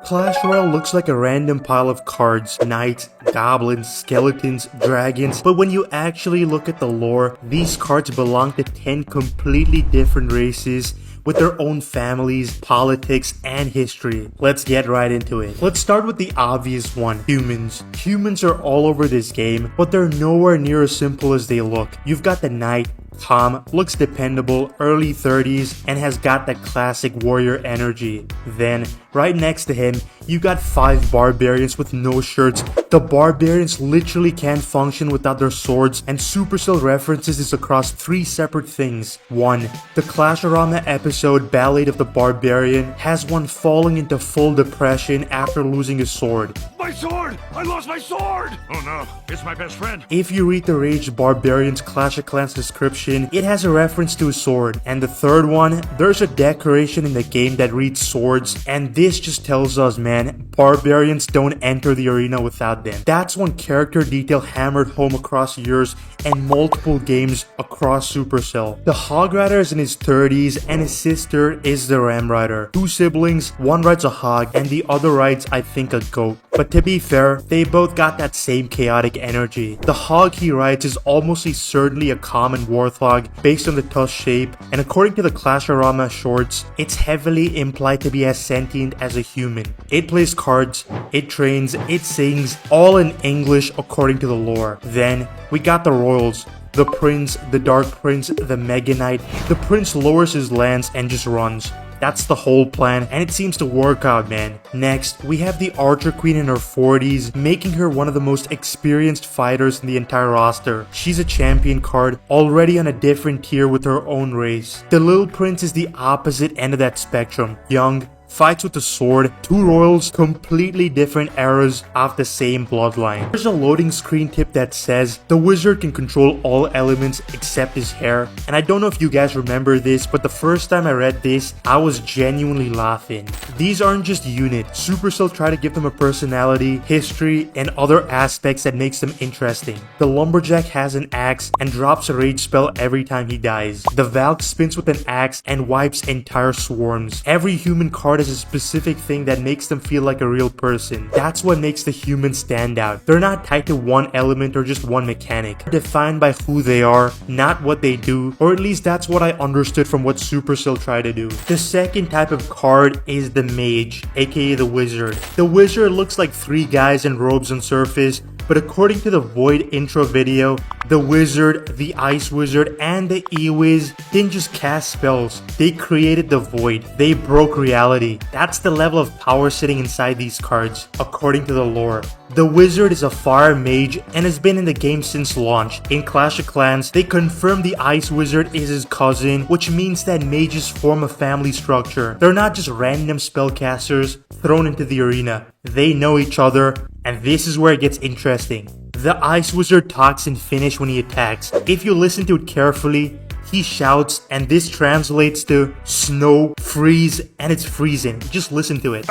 Clash Royale looks like a random pile of cards, knights, goblins, skeletons, dragons, but when you actually look at the lore, these cards belong to 10 completely different races with their own families, politics, and history. Let's get right into it. Let's start with the obvious one, humans. Humans are all over this game, but they're nowhere near as simple as they look. You've got the knight, Tom, looks dependable, early 30s, and has got that classic warrior energy. Then, right next to him, you got 5 barbarians with no shirts. The barbarians literally can't function without their swords, and Supercell references this across 3 separate things. 1. The Clashorama episode Ballad of the Barbarian has one falling into full depression after losing his sword. My sword! I lost my sword! Oh no, it's my best friend. If you read the Raged Barbarian's Clash of Clans description, it has a reference to a sword. And the third one, there's a decoration in the game that reads swords, and this just tells us, man, barbarians don't enter the arena without them. That's one character detail hammered home across years and multiple games across Supercell. The Hog Rider is in his 30s and his sister is the Ram Rider. 2 siblings, one rides a hog and the other rides, I think, a goat. But to be fair, they both got that same chaotic energy. The hog he rides is almost certainly a common warthog based on the tusk shape, and according to the Clashorama shorts, it's heavily implied to be as sentient as a human. It plays cards, it trains, it sings, all in English according to the lore. Then, we got the royals. The Prince, the Dark Prince, the Mega Knight. The Prince lowers his lance and just runs. That's the whole plan, and it seems to work out, man. Next, we have the Archer Queen in her 40s, making her one of the most experienced fighters in the entire roster. She's a champion card, already on a different tier with her own race. The Little Prince is the opposite end of that spectrum. Young, fights with a sword, 2 royals, completely different eras of the same bloodline. There's a loading screen tip that says the wizard can control all elements except his hair, and I don't know if you guys remember this, but the first time I read this, I was genuinely laughing. These aren't just units. Supercell try to give them a personality, history, and other aspects that makes them interesting. The Lumberjack has an axe and drops a rage spell every time he dies. The Valk spins with an axe and wipes entire swarms. Every human card is a specific thing that makes them feel like a real person. That's what makes the humans stand out. They're not tied to one element or just one mechanic. They're defined by who they are, not what they do, or at least that's what I understood from what Supercell tried to do. The second type of card is the Mage, aka the Wizard. The Wizard looks like 3 guys in robes on surface, but according to the Void intro video, the Wizard, the Ice Wizard, and the E-Wiz didn't just cast spells, they created the Void. They broke reality. That's the level of power sitting inside these cards, according to the lore. The Wizard is a fire mage and has been in the game since launch. In Clash of Clans, they confirmed the Ice Wizard is his cousin, which means that mages form a family structure. They're not just random spellcasters thrown into the arena. They know each other, and this is where it gets interesting. The Ice Wizard talks in Finnish when he attacks. If you listen to it carefully, he shouts, and this translates to snow, freeze, and it's freezing. Just listen to it.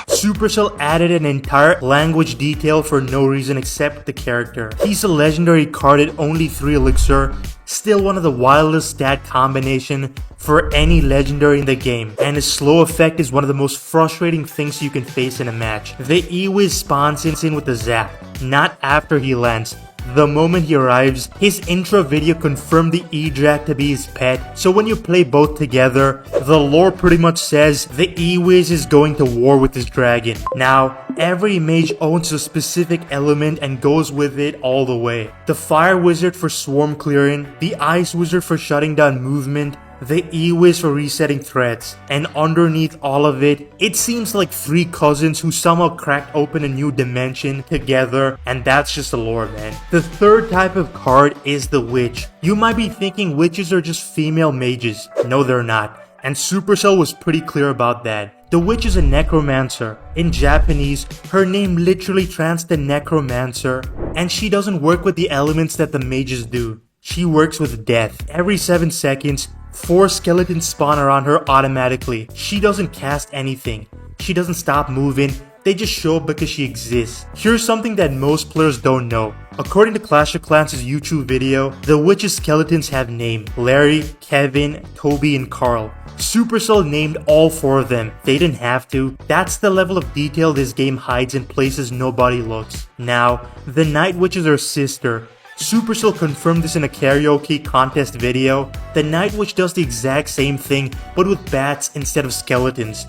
Supercell added an entire language detail for no reason except the character. He's a legendary card at only 3 elixir, still one of the wildest stat combination for any legendary in the game, and his slow effect is one of the most frustrating things you can face in a match. The E-Wiz spawns in with the zap, not after he lands. The moment he arrives, his intro video confirmed the E-Jack to be his pet, so when you play both together, the lore pretty much says the E-Wiz is going to war with his dragon. Now, every mage owns a specific element and goes with it all the way. The Fire Wizard for swarm clearing, the Ice Wizard for shutting down movement, the E-Wiz for resetting threats, and underneath all of it, it seems like 3 cousins who somehow cracked open a new dimension together, and that's just the lore, man. The third type of card is the Witch. You might be thinking witches are just female mages. No, they're not, and Supercell was pretty clear about that. The Witch is a necromancer. In Japanese, her name literally translates to necromancer, and she doesn't work with the elements that the mages do. She works with death. Every 7 seconds, 4 skeletons spawn around her automatically. She doesn't cast anything. She doesn't stop moving. They just show up because she exists. Here's something that most players don't know. According to Clash of Clans' YouTube video, the witches' skeletons have names: Larry, Kevin, Toby, and Carl. Supercell named all 4 of them. They didn't have to. That's the level of detail this game hides in places nobody looks. Now, the Night Witch is her sister. Supercell confirmed this in a karaoke contest video. The Night Witch does the exact same thing, but with bats instead of skeletons.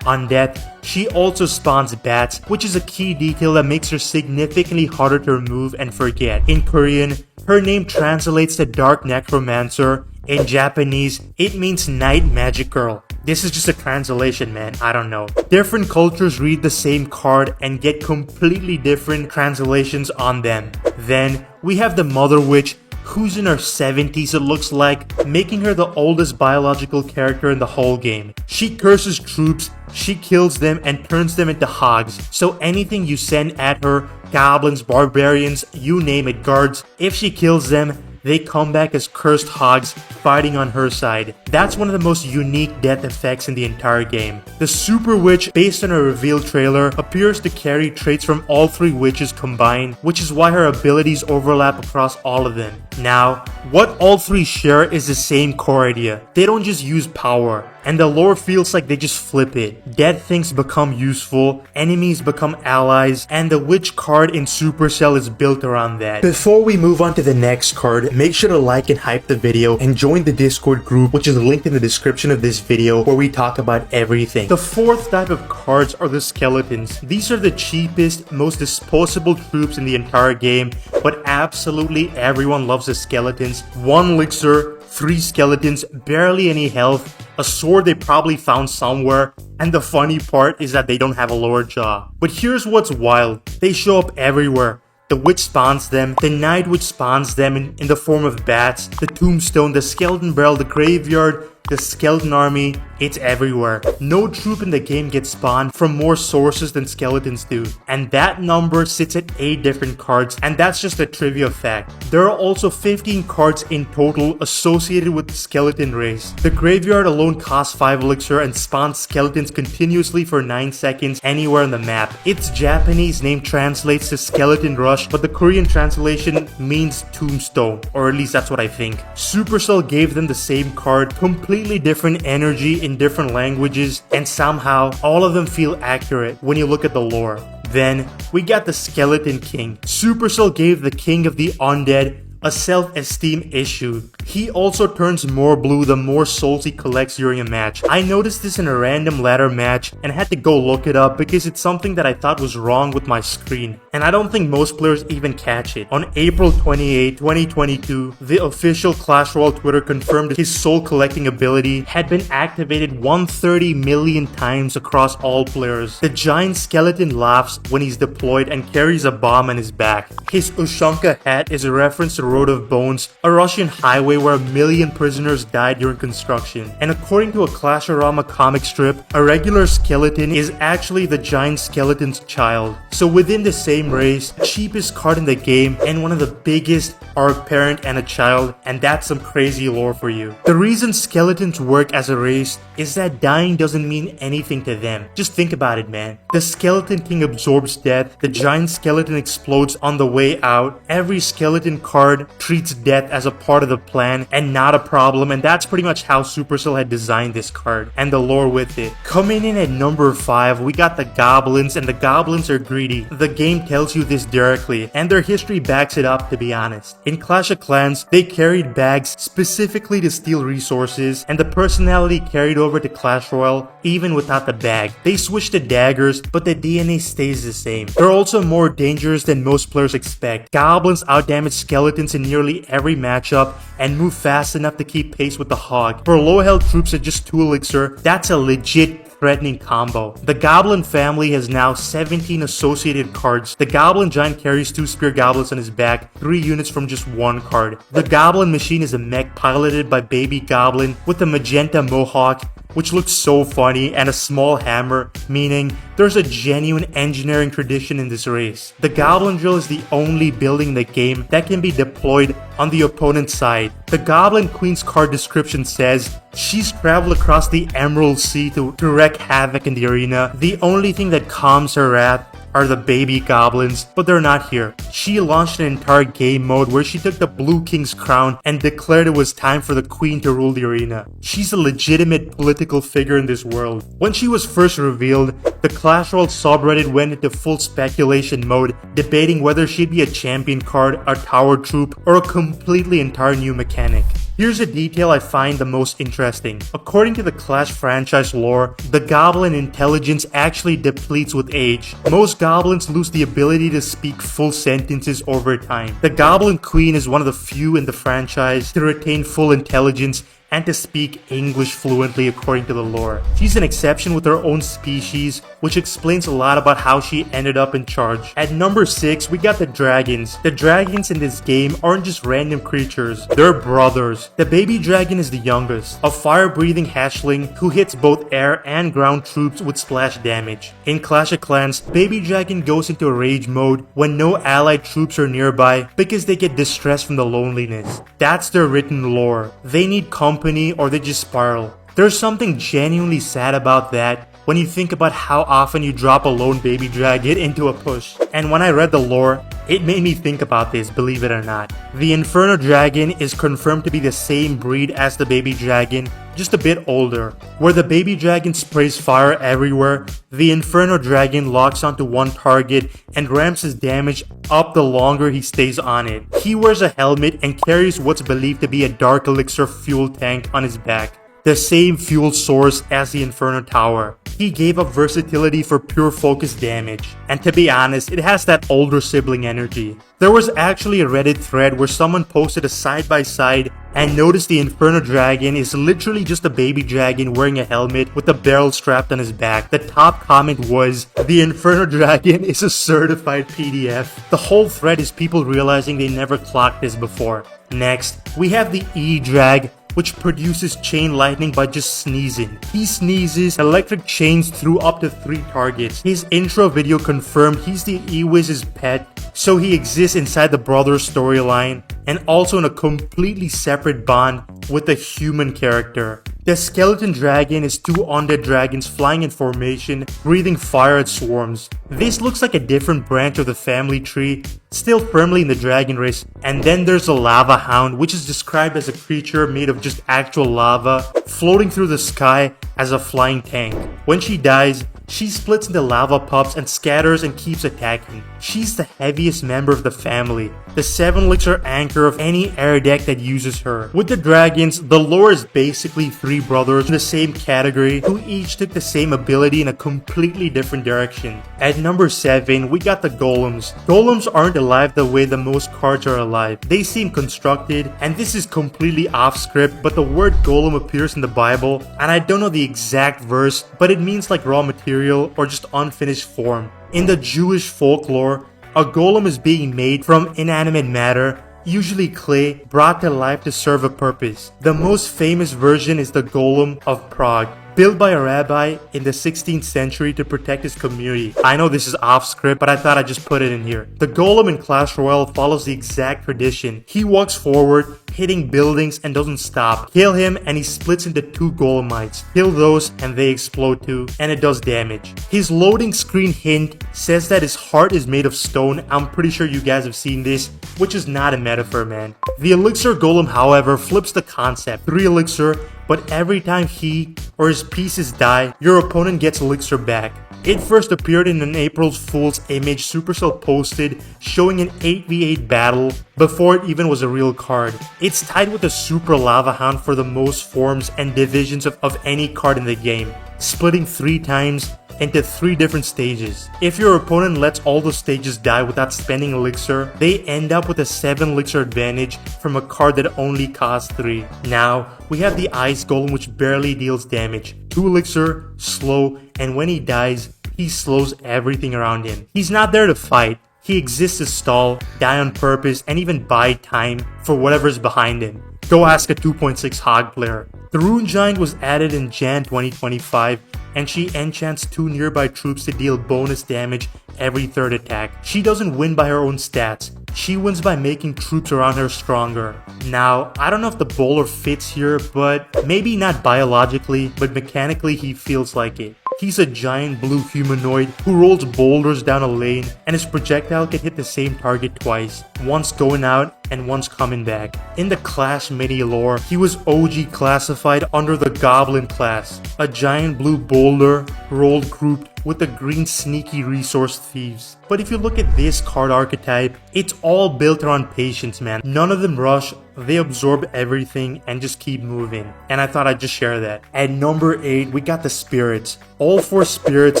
On death, she also spawns bats, which is a key detail that makes her significantly harder to remove and forget. In Korean, her name translates to Dark Necromancer. In Japanese, it means Night Magic Girl. This is just a translation, man. I don't know. Different cultures read the same card and get completely different translations on them. Then, we have the Mother Witch, who's in her 70s it looks like, making her the oldest biological character in the whole game. She curses troops, she kills them and turns them into hogs, so anything you send at her, goblins, barbarians, you name it, guards, if she kills them, they come back as cursed hogs fighting on her side. That's one of the most unique death effects in the entire game. The Super Witch, based on a reveal trailer, appears to carry traits from all 3 witches combined, which is why her abilities overlap across all of them. Now, what all 3 share is the same core idea. They don't just use power, and the lore feels like they just flip it. Dead things become useful, enemies become allies, and the witch card in Supercell is built around that. Before we move on to the next card, make sure to like and hype the video and join the Discord group, which is linked in the description of this video, where we talk about everything. The 4th type of cards are the skeletons. These are the cheapest, most disposable troops in the entire game, but absolutely everyone loves the skeletons. 1 elixir, 3 skeletons, barely any health, a sword they probably found somewhere, and the funny part is that they don't have a lower jaw. But here's what's wild, they show up everywhere. The witch spawns them, the Night Witch spawns them in the form of bats, the tombstone, the skeleton barrel, the graveyard, the skeleton army, it's everywhere. No troop in the game gets spawned from more sources than skeletons do. And that number sits at 8 different cards, and that's just a trivia fact. There are also 15 cards in total associated with the skeleton race. The graveyard alone costs 5 elixir and spawns skeletons continuously for 9 seconds anywhere on the map. Its Japanese name translates to skeleton rush, but the Korean translation means tombstone, or at least that's what I think. Supercell gave them the same card, completely different energy in different languages, and somehow all of them feel accurate when you look at the lore. Then we got the Skeleton King. Supercell gave the King of the Undead a self-esteem issue. He also turns more blue the more souls he collects during a match. I noticed this in a random ladder match and had to go look it up because it's something that I thought was wrong with my screen, and I don't think most players even catch it. On April 28, 2022, the official Clash Royale Twitter confirmed his soul collecting ability had been activated 130 million times across all players. The giant skeleton laughs when he's deployed and carries a bomb on his back. His Ushanka hat is a reference to Road of Bones, a Russian highway where 1 million prisoners died during construction. And according to a Clash-O-Rama comic strip, a regular skeleton is actually the giant skeleton's child. So within the same race, cheapest card in the game and one of the biggest are a parent and a child, and that's some crazy lore for you. The reason skeletons work as a race is that dying doesn't mean anything to them. Just think about it, man. The Skeleton King absorbs death, the giant skeleton explodes on the way out, every skeleton card treats death as a part of the plan and not a problem, and that's pretty much how Supercell had designed this card and the lore with it. Coming in at number 5, we got the goblins, and the goblins are greedy. The game tells you this directly, and their history backs it up, to be honest. In Clash of Clans, they carried bags specifically to steal resources, and the personality carried over to Clash Royale even without the bag. They switched to daggers, but the DNA stays the same. They're also more dangerous than most players expect. Goblins outdamage skeletons in nearly every matchup and move fast enough to keep pace with the hog. For low health troops at just 2 elixir, that's a legit threatening combo. The Goblin family has now 17 associated cards. The Goblin Giant carries 2 Spear Goblins on his back, 3 units from just 1 card. The Goblin Machine is a mech piloted by Baby Goblin with a magenta mohawk. which looks so funny, and a small hammer, meaning there's a genuine engineering tradition in this race. The Goblin Drill is the only building in the game that can be deployed on the opponent's side. The Goblin Queen's card description says she's traveled across the Emerald Sea to wreak havoc in the arena. The only thing that calms her wrath are the baby goblins, but they're not here. She launched an entire game mode where she took the Blue King's crown and declared it was time for the queen to rule the arena. She's a legitimate political figure in this world. When she was first revealed, the Clash Royale subreddit went into full speculation mode, debating whether she'd be a champion card, a tower troop, or a completely entire new mechanic. Here's a detail I find the most interesting. According to the Clash franchise lore, the goblin intelligence actually depletes with age. Most goblins lose the ability to speak full sentences over time. The Goblin Queen is one of the few in the franchise to retain full intelligence and to speak English fluently according to the lore. She's an exception with her own species, which explains a lot about how she ended up in charge. At number 6, we got the dragons. The dragons in this game aren't just random creatures, they're brothers. The baby dragon is the youngest, a fire-breathing hatchling who hits both air and ground troops with splash damage. In Clash of Clans, baby dragon goes into rage mode when no allied troops are nearby because they get distressed from the loneliness. That's their written lore. They need company or they just spiral. There's something genuinely sad about that when you think about how often you drop a lone baby dragon into a push. And when I read the lore, it made me think about this, believe it or not. The Inferno Dragon is confirmed to be the same breed as the baby dragon, just a bit older. Where the baby dragon sprays fire everywhere, the Inferno Dragon locks onto one target and ramps his damage up the longer he stays on it. He wears a helmet and carries what's believed to be a Dark Elixir fuel tank on his back, the same fuel source as the Inferno Tower. He gave up versatility for pure focus damage, and to be honest, it has that older sibling energy. There was actually a Reddit thread where someone posted a side-by-side and noticed the Inferno Dragon is literally just a baby dragon wearing a helmet with a barrel strapped on his back. The top comment was, "The Inferno Dragon is a certified PDF." The whole thread is people realizing they never clocked this before. Next, we have the E-Drag, which produces chain lightning by just sneezing. He sneezes electric chains through up to 3 targets. His intro video confirmed he's the E-Wiz's pet, so he exists inside the brothers storyline and also in a completely separate bond with a human character. The Skeleton Dragon is 2 undead dragons flying in formation, breathing fire at swarms. This looks like a different branch of the family tree, still firmly in the dragon race. And then there's a Lava Hound, which is described as a creature made of just actual lava, floating through the sky as a flying tank. When she dies, she splits into lava pups and scatters and keeps attacking. She's the heaviest member of the family, the 7 elixir anchor of any air deck that uses her. With the dragons, the lore is basically 3 brothers in the same category who each took the same ability in a completely different direction. At number 7, we got the golems. Golems aren't alive the way the most cards are alive. They seem constructed, and this is completely off script, but the word golem appears in the Bible, and I don't know the exact verse, but it means like raw material or just unfinished form. In the Jewish folklore, a golem is being made from inanimate matter, usually clay, brought to life to serve a purpose. The most famous version is the Golem of Prague, built by a rabbi in the 16th century to protect his community. I know this is off script, but I thought I'd just put it in here. The Golem in Clash Royale follows the exact tradition. He walks forward, hitting buildings and doesn't stop. Kill him and he splits into 2 Golemites. Kill those and they explode too, and it does damage. His loading screen hint says that his heart is made of stone. I'm pretty sure you guys have seen this, which is not a metaphor, man. The Elixir Golem, however, flips the concept. 3 Elixir, but every time he or his pieces die, your opponent gets Elixir back. It first appeared in an April Fool's image Supercell posted showing an 8v8 battle before it even was a real card. It's tied with the Super Lava Hound for the most forms and divisions of any card in the game, splitting 3 times into 3 different stages. If your opponent lets all the stages die without spending elixir, they end up with a 7 elixir advantage from a card that only costs 3. Now, we have the Ice Golem, which barely deals damage. 2 elixir, slow, and when he dies, he slows everything around him. He's not there to fight. He exists to stall, die on purpose, and even buy time for whatever's behind him. Go ask a 2.6 Hog player. The Rune Giant was added in Jan 2025, and she enchants 2 nearby troops to deal bonus damage every 3rd attack. She doesn't win by her own stats, she wins by making troops around her stronger. Now, I don't know if the bowler fits here, but maybe not biologically, but mechanically he feels like it. He's a giant blue humanoid who rolls boulders down a lane, and his projectile can hit the same target twice, once going out and once coming back. In the Clash mini lore, he was OG classified under the Goblin class, a giant blue boulder rolled grouped with the green sneaky resource thieves. But if you look at this card archetype, it's all built around patience, man. None of them rush, they absorb everything and just keep moving. And I thought I'd just share that. At number 8, we got the spirits. All 4 spirits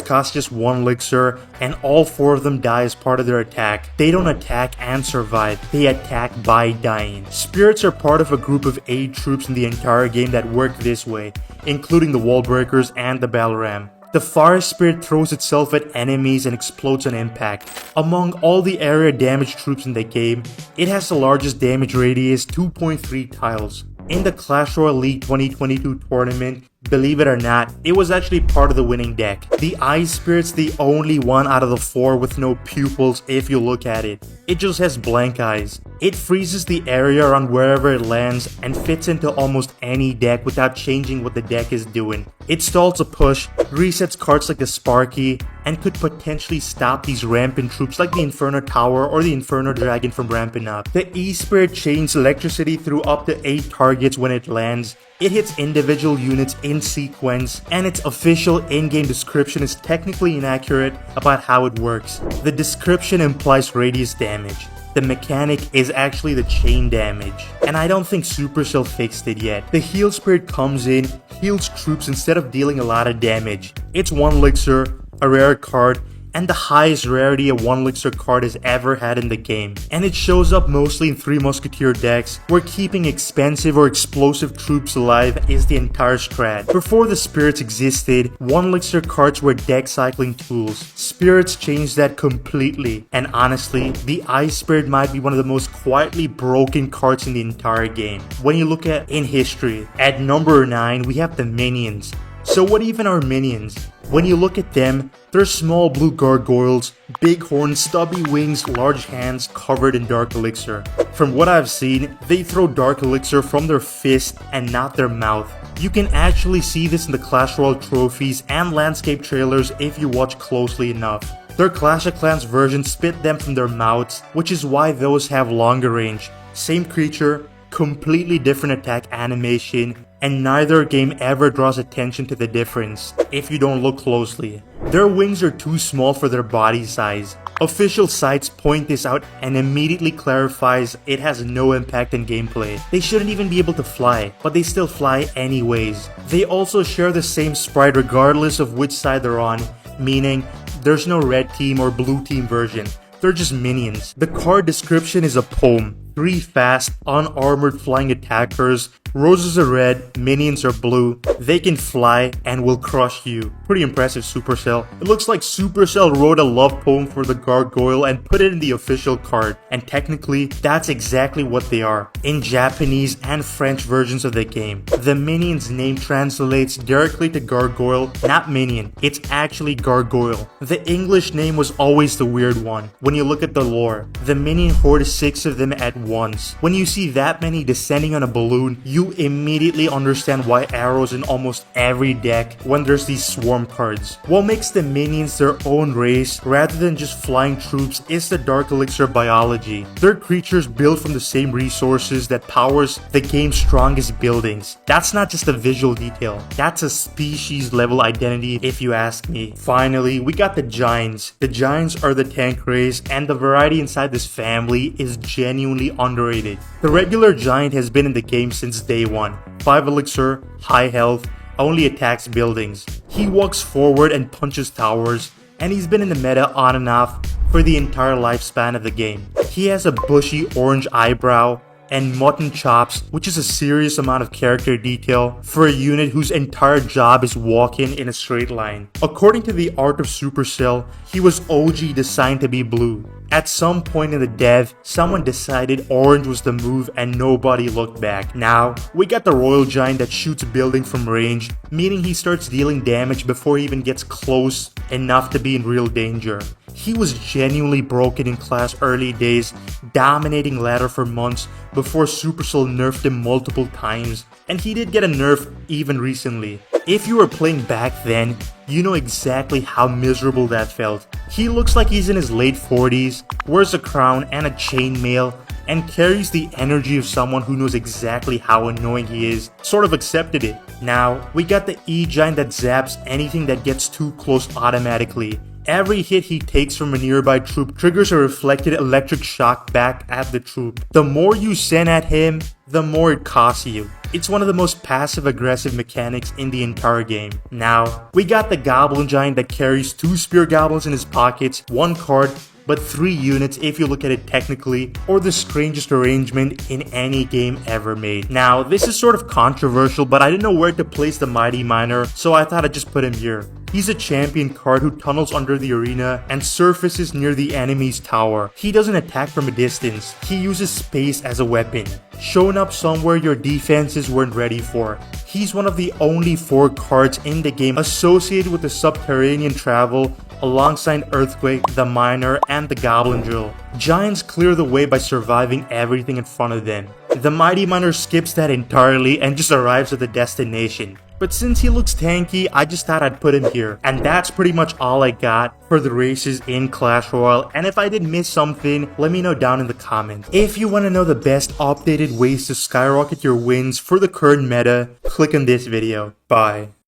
cost just 1 elixir, and all 4 of them die as part of their attack. They don't attack and survive, they attack by dying. Spirits are part of a group of 8 troops in the entire game that work this way, including the wall breakers and the battle ram. The Fire Spirit throws itself at enemies and explodes on impact. Among all the area damage troops in the game, it has the largest damage radius, 2.3 tiles. In the Clash Royale League 2022 tournament, believe it or not, it was actually part of the winning deck. The Ice Spirit's the only one out of the 4 with no pupils if you look at it. It just has blank eyes. It freezes the area around wherever it lands and fits into almost any deck without changing what the deck is doing. It stalls a push, resets cards like the Sparky, and could potentially stop these rampant troops like the Inferno Tower or the Inferno Dragon from ramping up. The E-Spirit chains electricity through up to 8 targets when it lands. It hits individual units in sequence, and its official in-game description is technically inaccurate about how it works. The description implies radius damage. The mechanic is actually the chain damage, and I don't think Supercell fixed it yet. The Heal Spirit comes in, heals troops instead of dealing a lot of damage. It's 1 elixir, a rare card, and the highest rarity a 1 elixir card has ever had in the game. And it shows up mostly in 3 Musketeer decks, where keeping expensive or explosive troops alive is the entire strat. Before the spirits existed, 1 elixir cards were deck cycling tools. Spirits changed that completely, and honestly, the Ice Spirit might be one of the most quietly broken cards in the entire game. When you look at in history, at number 9 we have the minions. So what even are minions? When you look at them, they're small blue gargoyles, big horns, stubby wings, large hands covered in dark elixir. From what I've seen, they throw dark elixir from their fist and not their mouth. You can actually see this in the Clash Royale trophies and landscape trailers if you watch closely enough. Their Clash of Clans version spit them from their mouths, which is why those have longer range. Same creature, completely different attack animation, and neither game ever draws attention to the difference if you don't look closely. Their wings are too small for their body size. Official sites point this out and immediately clarifies it has no impact in gameplay. They shouldn't even be able to fly, but they still fly anyways. They also share the same sprite regardless of which side they're on, meaning there's no red team or blue team version. They're just minions. The card description is a poem. 3 fast, unarmored flying attackers. Roses are red, minions are blue. They can fly and will crush you. Pretty impressive, Supercell. It looks like Supercell wrote a love poem for the gargoyle and put it in the official card. And technically, that's exactly what they are, in Japanese and French versions of the game. The minion's name translates directly to gargoyle, not minion. It's actually gargoyle. The English name was always the weird one. When you look at the lore, the minion horde is 6 of them at once. When you see that many descending on a balloon, you immediately understand why arrows in almost every deck when there's these swarm cards. What makes the minions their own race rather than just flying troops is the Dark Elixir biology. They're creatures built from the same resources that powers the game's strongest buildings. That's not just a visual detail, that's a species level identity if you ask me. Finally, we got the Giants. The Giants are the tank race, and the variety inside this family is genuinely underrated. The regular Giant has been in the game since day one. 5 elixir, high health, only attacks buildings. He walks forward and punches towers, and he's been in the meta on and off for the entire lifespan of the game. He has a bushy orange eyebrow and mutton chops, which is a serious amount of character detail for a unit whose entire job is walking in a straight line. According to the art of Supercell, he was OG designed to be blue. At some point in the dev, someone decided orange was the move and nobody looked back. Now, we got the Royal Giant that shoots building from range, meaning he starts dealing damage before he even gets close enough to be in real danger. He was genuinely broken in class early days, dominating ladder for months before Supercell nerfed him multiple times, and he did get a nerf even recently. If you were playing back then, you know exactly how miserable that felt. He looks like he's in his late 40s, wears a crown and a chainmail, and carries the energy of someone who knows exactly how annoying he is, sort of accepted it. Now, we got the E-Giant that zaps anything that gets too close automatically. Every hit he takes from a nearby troop triggers a reflected electric shock back at the troop. The more you send at him, the more it costs you. It's one of the most passive-aggressive mechanics in the entire game. Now, we got the Goblin Giant that carries 2 Spear Goblins in his pockets, 1 card, but 3 units if you look at it technically, or the strangest arrangement in any game ever made. Now, this is sort of controversial, but I didn't know where to place the Mighty Miner, so I thought I'd just put him here. He's a champion card who tunnels under the arena and surfaces near the enemy's tower. He doesn't attack from a distance, he uses space as a weapon, showing up somewhere your defenses weren't ready for. He's one of the only 4 cards in the game associated with the subterranean travel alongside Earthquake, the Miner, and the Goblin Drill. Giants clear the way by surviving everything in front of them. The Mighty Miner skips that entirely and just arrives at the destination. But since he looks tanky, I just thought I'd put him here. And that's pretty much all I got for the races in Clash Royale. And if I did miss something, let me know down in the comments. If you want to know the best updated ways to skyrocket your wins for the current meta, click on this video. Bye.